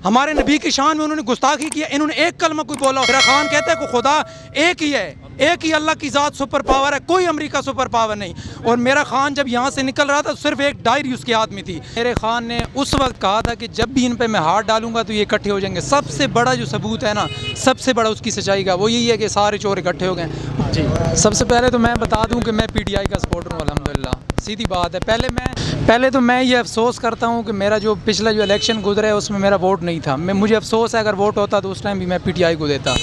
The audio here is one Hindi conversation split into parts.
हमारे नबी की शान में उन्होंने गुस्ताखी किया, इन्होंने एक कलमा कोई बोला। मेरा खान कहता है कि खुदा एक ही है, एक ही अल्लाह की ज़ात सुपर पावर है, कोई अमेरिका सुपर पावर नहीं। और मेरा खान जब यहाँ से निकल रहा था सिर्फ एक डायरी उसके हाथ में थी। मेरे खान ने उस वक्त कहा था कि जब भी इन पे मैं हाथ डालूंगा तो ये इकट्ठे हो जाएंगे। सबसे बड़ा जो सबूत है ना, सबसे बड़ा उसकी सच्चाई का, वो यही है कि सारे चोर इकट्ठे हो गए जी। सबसे पहले तो मैं बता दूं कि मैं पीटीआई का सपोर्टर हूँ अल्हम्दुलिल्लाह, सीधी बात है। पहले तो मैं ये अफसोस करता हूँ कि मेरा जो पिछला जो इलेक्शन गुजरा है उसमें मेरा वोट नहीं था। मुझे अफसोस है, अगर वोट होता तो उस टाइम भी मैं पीटीआई को देता,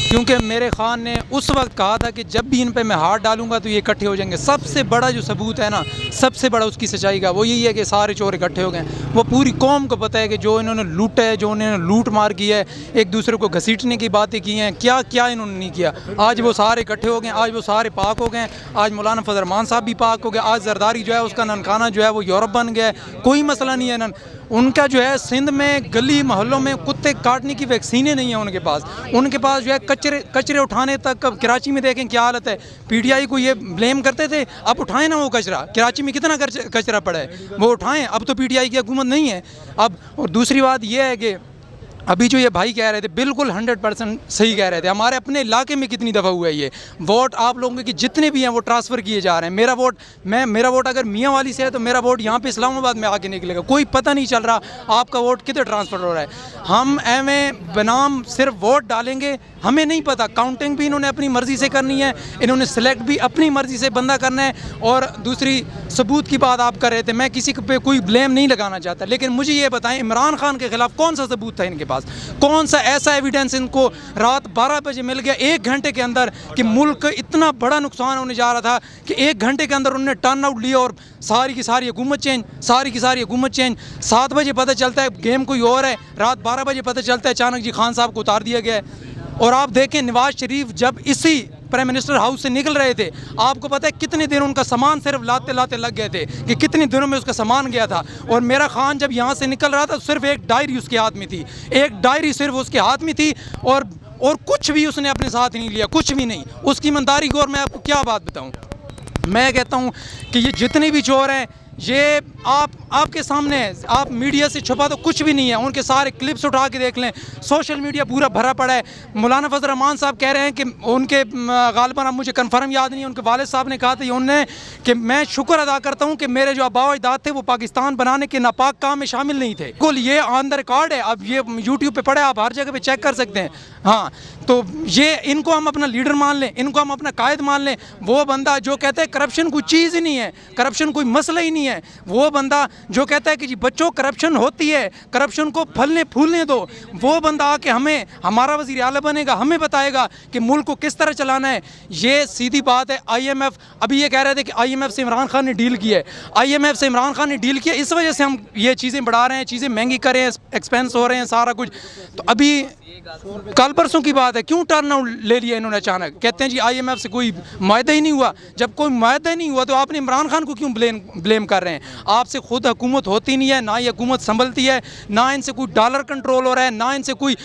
क्योंकि मेरे खान ने उस वक्त कहा था कि जब भी इन पे मैं हाथ डालूंगा तो ये इकट्ठे हो जाएंगे। सबसे बड़ा जो सबूत है ना, सबसे बड़ा उसकी सच्चाई का, वो यही है कि सारे चोर इकट्ठे हो गए। वो पूरी कौम को पता है कि जो इन्होंने लूटा है, जो उन्होंने लूट मार की है, एक दूसरे को घसीटने की बातें की हैं, क्या क्या इन्होंने नहीं किया। आज वो सारे इकट्ठे हो गए, आज वो सारे पाक हो गए। आज मौलाना फजल रहमान साहब भी पाक हो गए। आज जरदारी जो है उसका ननकाना जो है वो यूरोप बन गया है, कोई मसला नहीं है। उनका जो है सिंध में गली मोहल्लों में कुत्ते काटने की वैक्सीनें नहीं है उनके पास जो है कचरे उठाने तक। अब कराची में देखें क्या हालत है। पीटीआई को ये ब्लेम करते थे, अब उठाएं ना वो कचरा। कराची में कितना कचरा पड़ा है, वो उठाएं। अब तो पीटीआई की हुकूमत नहीं है अब। और दूसरी बात ये है कि अभी जो ये भाई कह रहे थे बिल्कुल 100% सही कह रहे थे। हमारे अपने इलाके में कितनी दफ़ा हुआ है ये वोट, आप लोगों के जितने भी हैं वो ट्रांसफ़र किए जा रहे हैं। मेरा वोट अगर मियाँ वाली से है तो मेरा वोट यहाँ पे इस्लामाबाद में आके निकलेगा। कोई पता नहीं चल रहा आपका वोट किधर ट्रांसफ़र हो रहा है। हम एवं बनाम सिर्फ वोट डालेंगे, हमें नहीं पता। काउंटिंग भी इन्होंने अपनी मर्ज़ी से करनी है, इन्होंने सेलेक्ट भी अपनी मर्ज़ी से बंदा करना है। और दूसरी सबूत की बात आप कर रहे थे, मैं किसी पे कोई ब्लेम नहीं लगाना चाहता, लेकिन मुझे ये बताएं इमरान खान के ख़िलाफ़ कौन सा सबूत था इनके पास? कौन सा ऐसा एविडेंस इनको रात 12 बजे मिल गया, 1 घंटे के अंदर, कि मुल्क इतना बड़ा नुकसान होने जा रहा था कि 1 घंटे के अंदर उन्होंने टर्न आउट लिया और सारी की सारी हुकूमत चेंज। 7 बजे पता चलता है गेम कोई और है, रात 12 बजे पता चलता है अचानक जी खान साहब को उतार दिया गया है। और आप देखें नवाज शरीफ जब इसी प्राइम मिनिस्टर हाउस से निकल रहे थे, आपको पता है कितने दिन उनका सामान सिर्फ लाते लाते लग गए थे, कि कितने दिनों में उसका सामान गया था। और मेरा खान जब यहाँ से निकल रहा था सिर्फ एक डायरी उसके हाथ में थी, एक डायरी सिर्फ उसके हाथ में थी, और कुछ भी उसने अपने साथ नहीं लिया, कुछ भी नहीं। उसकी ईमानदारी को और मैं आपको क्या बात बताऊँ। मैं कहता हूँ कि ये जितने भी चोर हैं ये आपके सामने है। आप मीडिया से छुपा तो कुछ भी नहीं है। उनके सारे क्लिप्स उठा के देख लें, सोशल मीडिया पूरा भरा पड़ा है। मौलाना फजल रहमान साहब कह रहे हैं कि उनके गालिबन, अब मुझे कंफर्म याद नहीं है, उनके वालिद साहब ने कहा था उन्होंने कि मैं शुक्र अदा करता हूँ कि मेरे जो आबा अजदाद थे वो पाकिस्तान बनाने के नापाक काम में शामिल नहीं थे। बिल्कुल ये ऑन द रिकॉर्ड है, अब ये यूट्यूब पे पड़ा है, आप हर जगह पे चेक कर सकते हैं। हाँ, तो ये इनको हम अपना लीडर मान लें, इनको हम अपना कायद मान लें। वो बंदा जो कहता है करप्शन कोई चीज़ ही नहीं है, करप्शन कोई मसला ही नहीं है, वो बंदा जो कहता है कि जी बच्चों करप्शन होती है, करप्शन को फलने फूलने दो, वो बंदा आके हमें, हमारा वज़ीर आला बनेगा, हमें बताएगा कि मुल्क को किस तरह चलाना है। ये सीधी बात है। IMF अभी ये कह रहे थे कि IMF से इमरान खान ने डील किया है। IMF से इमरान खान ने डील किया, इस वजह से हम ये चीज़ें बढ़ा रहे हैं, चीज़ें महंगी कर रहे हैं, एक्सपेंस हो रहे हैं सारा कुछ। तो अभी कल परसों की बात है, क्यों टर्न आउट ले लिया इन्होंने अचानक? कहते हैं जी IMF से कोई मुआहदा ही नहीं हुआ। जब कोई मुआहदा ही नहीं हुआ तो आपने इमरान खान को क्यों ब्लेम कर रहे हैं? आपसे खुद हुकूमत होती नहीं है, ना ये हुकूमत संभलती है, ना इनसे कोई डॉलर कंट्रोल हो रहा है, ना इनसे कोई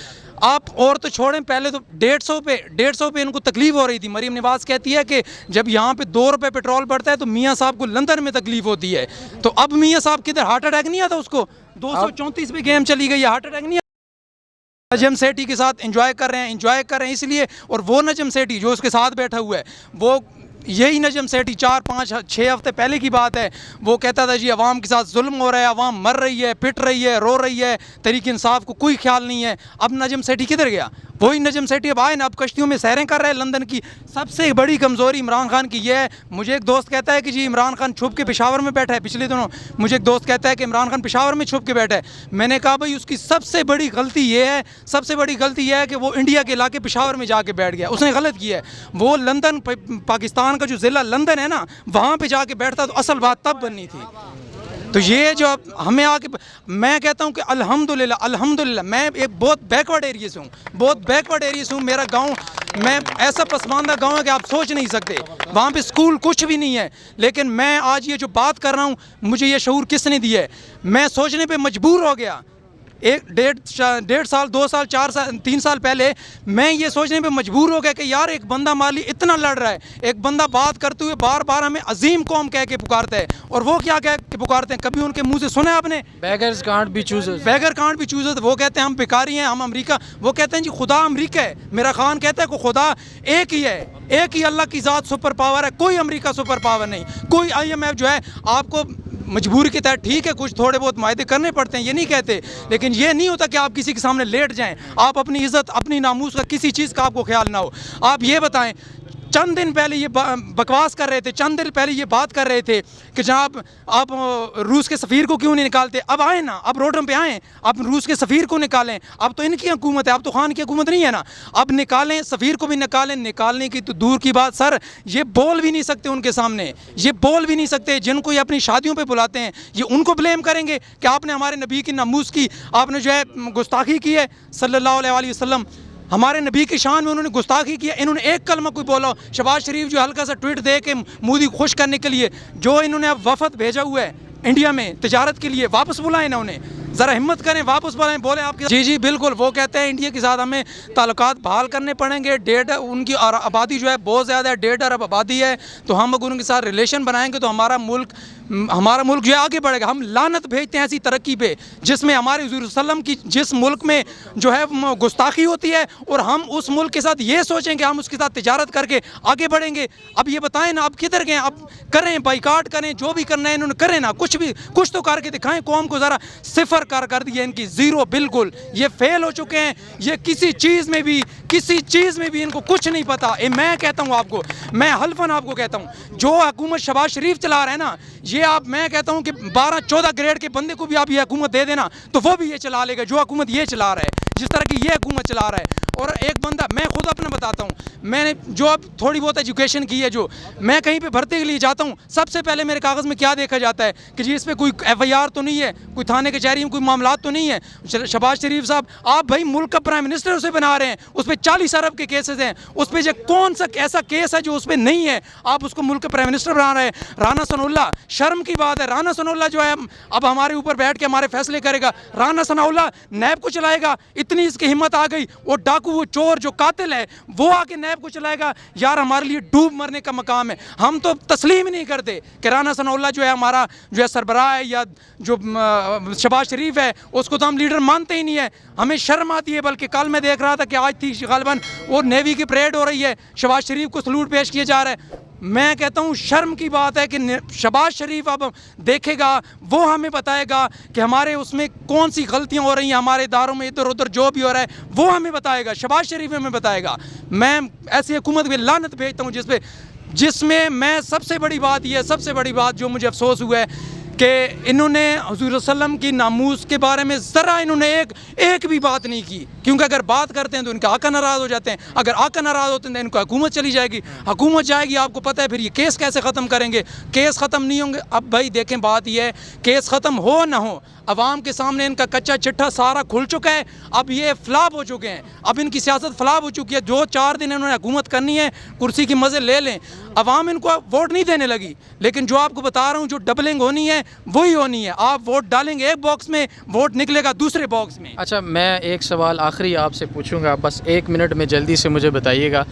आप और तो छोड़ें। पहले तो 150 पे इनको तकलीफ हो रही थी। मरीम नवाज कहती है कि जब यहाँ पे 2 रुपये पेट्रोल बढ़ता है तो मियाँ साहब को लंदन में तकलीफ होती है। तो अब मियाँ साहब किधर, हार्ट अटैक नहीं आता उसको? 234 पे गेम चली गई है, हार्ट अटैक नहीं। नजम सेठी के साथ एंजॉय कर रहे हैं इसलिए। और वो नजम सेठी जो उसके साथ बैठा हुआ है, वो यही नजम सेठी 4, 5, 6 हफ्ते पहले की बात है, वो कहता था जी अवाम के साथ जुल्म हो रहा है, अवाम मर रही है, पिट रही है, रो रही है, तहरीक इंसाफ को कोई ख्याल नहीं है। अब नजम सेठी किधर गया? वही नजम सेठी अब आए ना, अब कश्तियों में सैरें कर रहे हैं लंदन की। सबसे बड़ी कमज़ोरी इमरान खान की ये है। मुझे एक दोस्त कहता है कि जी इमरान खान छुप के पेशावर में बैठा है। पिछले दिनों मुझे एक दोस्त कहता है कि इमरान खान पेशावर में छुप के बैठा है। मैंने कहा भाई उसकी सबसे बड़ी गलती ये है, कि वो इंडिया के इलाके पेशावर में जाके बैठ गया। उसने गलत किया है। वो लंदन, पाकिस्तान का जो ज़िला लंदन है ना, वहाँ पे जाके बैठता तो असल बात तब बननी थी। तो ये जो हमें आके, मैं कहता हूँ कि अल्हम्दुलिल्लाह मैं एक बहुत बैकवर्ड एरिया से हूँ, मेरा गांव, मैं ऐसा पसमानदा गांव है कि आप सोच नहीं सकते। वहाँ पे स्कूल कुछ भी नहीं है, लेकिन मैं आज ये जो बात कर रहा हूँ, मुझे ये शऊर किसने दिया है? मैं सोचने पे मजबूर हो गया डेढ़ साल 2 साल 4 साल 3 साल पहले मैं ये सोचने पे मजबूर हो गया कि यार एक बंदा माली इतना लड़ रहा है, एक बंदा बात करते हुए बार बार हमें अजीम कौम कह के पुकारता है, और वो क्या कह के पुकारते हैं, कभी उनके मुंह से सुना है आपने? Beggars can't be choosers, beggar can't be choosers. वो कहते हैं हम भिखारी हैं, हम अमेरिका, वो कहते हैं जी खुदा अमेरिका है। मेरा खान कहता है कि खुदा एक ही है, एक ही अल्लाह की ज़ात सुपर पावर है, कोई अमेरिका सुपर पावर नहीं, कोई IMF जो है आपको मजबूरी के तहत ठीक है कुछ थोड़े बहुत मायदे करने पड़ते हैं, ये नहीं कहते, लेकिन ये नहीं होता कि आप किसी के सामने लेट जाएं, आप अपनी इज़्ज़त अपनी नामूस का किसी चीज़ का आपको ख्याल ना हो। आप ये बताएं, चंद दिन पहले ये बकवास कर रहे थे, चंद दिन पहले ये बात कर रहे थे कि जनाब आप रूस के सफ़ीर को क्यों नहीं निकालते? अब आए ना, अब रोड पे आएँ, अब रूस के सफ़ीर को निकालें। अब तो इनकी हुकूमत है, अब तो खान की हुकूमत नहीं है ना, अब निकालें, सफ़ीर को भी निकालें। निकालने की तो दूर की बात सर, ये बोल भी नहीं सकते उनके सामने, ये बोल भी नहीं सकते। जिनको ये अपनी शादियों पर बुलाते हैं, ये उनको ब्लेम करेंगे कि आपने हमारे नबी की नामूस की आपने जो है गुस्ताखी की है सल्लल्लाहु अलैहि वसल्लम, हमारे नबी की शान में उन्होंने गुस्ताखी किया। इन्होंने एक कलमा कोई बोला, शहबाज शरीफ जो हल्का सा ट्वीट दे के मोदी खुश करने के लिए जो इन्होंने अब वफद भेजा हुआ है इंडिया में तिजारत के लिए, वापस बुलाएं ना उन्हें, ज़रा हिम्मत करें, वापस बुलाएं, बोले आपके। जी बिल्कुल, वो कहते हैं इंडिया के साथ हमें ताल्लुकात बहाल करने पड़ेंगे। उनकी आबादी जो है बहुत ज़्यादा है, 1.5 अरब आबादी है, तो हम अगर उनके साथ रिलेशन बनाएंगे तो हमारा मुल्क जो है आगे बढ़ेगा। हम लानत भेजते हैं ऐसी तरक्की पे जिसमें हमारे हुज़ूर सल्लम की जिस मुल्क में जो है गुस्ताखी होती है, और हम उस मुल्क के साथ ये सोचें कि हम उसके साथ तिजारत करके आगे बढ़ेंगे। अब ये बताएं ना, अब किधर गए? अब करें, बाइकाट करें, जो भी करना है इन्होंने करें ना, कुछ तो करके दिखाएं। कौम को ज़रा सिफर कर दिया इनकी, ज़ीरो, बिल्कुल ये फेल हो चुके हैं। ये किसी चीज़ में भी इनको कुछ नहीं पता। मैं कहता हूँ आपको, मैं हल्फन आपको कहता हूँ, जो हुकूमत शहबाज शरीफ चला रहे हैं ना, ये मैं कहता हूँ कि 12-14 ग्रेड के बंदे को भी आप ये हुकूमत दे देना तो वो भी ये चला लेगा जो हुकूमत ये चला रहा है, जिस तरह की ये हुकूमत चला रहा है। और एक बंदा, मैं खुद अपना बताता हूँ, मैंने जो अब थोड़ी बहुत एजुकेशन की है, जो मैं कहीं पे भर्ती के लिए जाता हूँ, सबसे पहले मेरे कागज़ में क्या देखा जाता है कि जी इस पर कोई FIR तो नहीं है, कोई थाने कचहरी में कोई मामला तो नहीं है। शहबाज शरीफ साहब, आप भाई मुल्क का प्राइम मिनिस्टर उसे बना रहे हैं, उस पर 40 अरब के केसेस हैं, उस पर जो कौन सा ऐसा केस है जो उस पर नहीं है, आप उसको मुल्क का प्राइम मिनिस्टर बना रहे हैं। राना सनाउल्लाह, शर्म की बात है, राना सनाउल्लाह जो है अब हमारे ऊपर बैठ के हमारे फैसले करेगा। राना सनाउल्लाह नैब को चलाएगा, इतनी इसकी हिम्मत आ गई। वो डाकू, वो चोर, जो कातिल है, वो आके नैब को चलाएगा। यार हमारे लिए डूब मरने का मकाम है। हम तो तस्लीम ही नहीं करते कि राना सनाउल्लाह जो है हमारा जो है सरबराह है, या जो शहबाज शरीफ है उसको तो हम लीडर मानते ही नहीं है। हमें शर्म आती है। बल्कि कल मैं देख रहा था कि आज थी गालिबन वो नेवी की परेड हो रही है, शहबाज शरीफ को सलूट पेश किया जा रहा है। मैं कहता हूँ शर्म की बात है कि शहबाज शरीफ अब देखेगा, वो हमें बताएगा कि हमारे उसमें कौन सी गलतियाँ हो रही हैं, हमारे इदारों में इधर उधर जो भी हो रहा है वो हमें बताएगा, शहबाज शरीफ हमें बताएगा। मैं ऐसी हुकूमत में लानत भेजता हूँ जिसमें मैं सबसे बड़ी बात ये, सबसे बड़ी बात जो मुझे अफसोस हुआ है कि इन्होंने हुज़ूर सल्लम की नामूस के बारे में ज़रा इन्होंने एक भी बात नहीं की। क्योंकि अगर बात करते हैं तो इनका आका नाराज़ हो जाते हैं, अगर आका नाराज़ होते हैं तो इनको हुकूमत चली जाएगी, हुकूमत जाएगी आपको पता है फिर ये केस कैसे ख़त्म करेंगे, केस ख़त्म नहीं होंगे। अब भाई देखें, बात यह है केस ख़त्म हो ना हो, अवाम के सामने इनका कच्चा चिट्ठा सारा खुल चुका है। अब ये फ्लॉप हो चुके हैं, अब इनकी सियासत फ्लॉप हो चुकी है। जो 4 दिन इन्होंने हुकूमत करनी है, कुर्सी की मज़े ले लें। अवाम इनको वोट नहीं देने लगी, लेकिन जो आपको बता रहा हूँ जो डबलिंग होनी है वही होनी है। आप वोट डालेंगे एक बॉक्स में, वोट निकलेगा दूसरे बॉक्स में। अच्छा, मैं एक सवाल आखिरी आपसे पूछूंगा, बस 1 मिनट में जल्दी से मुझे बताइएगा।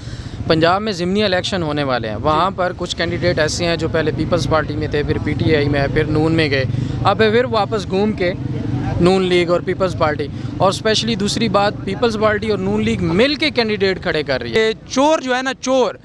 पंजाब में ज़िमनी इलेक्शन होने वाले हैं, वहाँ पर कुछ कैंडिडेट ऐसे हैं जो पहले पीपल्स पार्टी में थे, फिर PTI में, फिर नून में गए, अब फिर वापस घूम के नून लीग और पीपल्स पार्टी, और स्पेशली दूसरी बात, पीपल्स पार्टी और नून लीग मिल के कैंडिडेट खड़े कर रही है। चोर जो है ना, चोर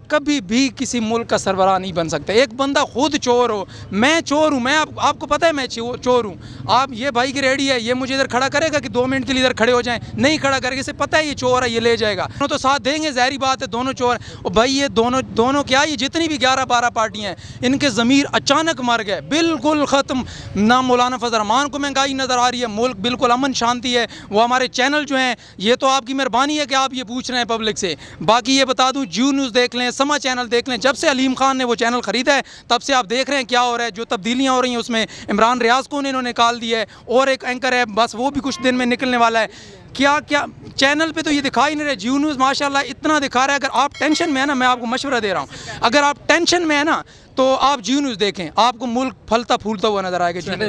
कभी भी किसी मुल्क का सरबराह नहीं बन सकता। एक बंदा खुद चोर हो, मैं चोर हूँ, मैं आपको पता है मैं चोर हूँ, आप ये भाई की रेडी है, ये मुझे इधर खड़ा करेगा कि 2 मिनट के लिए इधर खड़े हो जाएं? नहीं खड़ा करेगा, इसे पता है ये चोर है, ये ले जाएगा। दोनों तो साथ देंगे, ज़ाहिर बात है, दोनों चोर। और भाई ये दोनों क्या, ये जितनी भी 11-12 पार्टियाँ हैं, इनके ज़मीर अचानक मर गए, बिल्कुल ख़त्म। ना मौलाना फजल रहमान को महंगाई नज़र आ रही है, मुल्क बिल्कुल अमन शांति है। वो हमारे चैनल जो हैं, ये तो आपकी मेहरबानी है कि आप ये पूछ रहे हैं पब्लिक से। बाकी ये बता दूँ, जी न्यूज़ देख लें, समा चैनल देख लें, जब से अलीम खान ने वो चैनल ख़रीदा है तब से आप देख रहे हैं क्या हो रहा है, जो तब्दीलियाँ हो रही हैं उसमें। इमरान रियाज को इन्होंने निकाल दिया है, और एक एंकर है बस, वो भी कुछ दिन में निकलने वाला है। क्या चैनल पे तो ये दिखा ही नहीं रहे। जी न्यूज़ माशाल्लाह इतना दिखा रहा है। अगर आप टेंशन में है ना, मैं आपको मशवरा दे रहा हूँ, अगर आप टेंशन में है ना तो आप जी न्यूज़ देखें, आपको मुल्क फलता फूलता हुआ नजर आएगा।